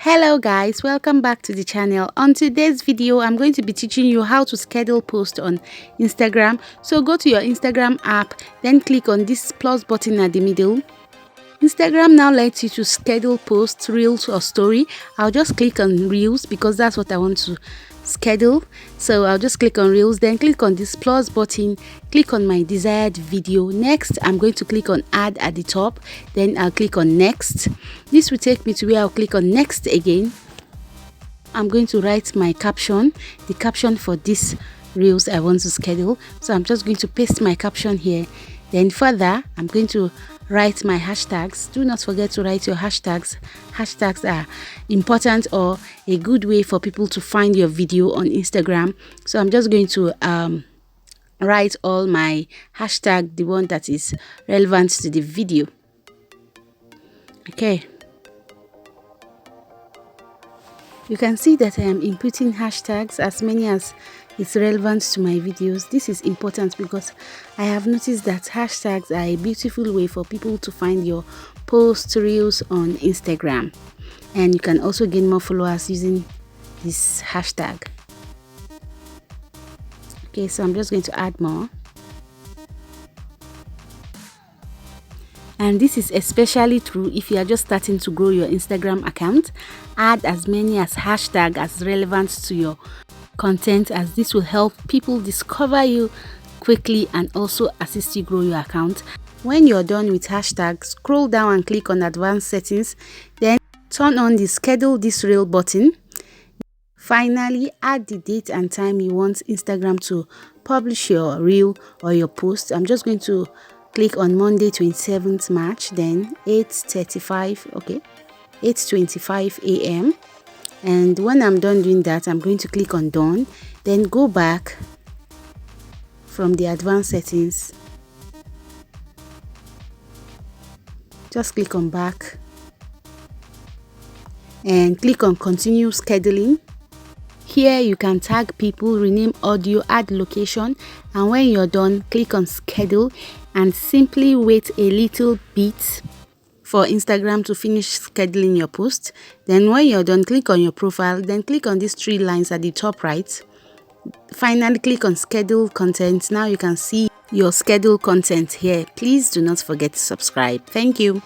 Hello guys, welcome back to the channel. On today's video I'm going to be teaching you how to schedule posts on Instagram. So go to your Instagram app, then click on this plus button at the middle. Instagram now lets you to schedule posts, reels or story. I'll just click on reels because that's what I want to schedule. So I'll just click on reels, then click on this plus button, click on my desired video. Next I'm going to click on add at the top, then I'll click on next. This will take me to where I'll click on next again. I'm going to write my caption, the caption for this reels I want to schedule. So I'm just going to paste my caption here. Then further I'm going to write my hashtags. Do not forget to write your hashtags. Hashtags are important or a good way for people to find your video on Instagram. So I'm just going to write all my hashtag, the one that is relevant to the video. Okay, you can see that I am inputting hashtags as many as it's relevant to my videos. This is important because I have noticed that hashtags are a beautiful way for people to find your posts, reels on Instagram, and you can also gain more followers using this hashtag. Okay, so I'm just going to add more. And this is especially true if you are just starting to grow your Instagram account. Add as many as hashtag as relevant to your content, as this will help people discover you quickly and also assist you grow your account. When you're done with hashtags, scroll down and click on advanced settings, then turn on the schedule this reel button. Finally, add the date and time you want Instagram to publish your reel or your post. I'm just going to click on Monday 27th March, then 8:35, okay, 8:25 a.m. And when I'm done doing that, I'm going to click on done, then go back from the advanced settings. Just click on back and click on continue scheduling. Here you can tag people, rename audio, add location, and when you're done, click on schedule and simply wait a little bit for Instagram to finish scheduling your post. Then when you're done, click on your profile, then click on these three lines at the top right. Finally, click on schedule content. Now you can see your schedule content here. Please do not forget to subscribe. Thank you.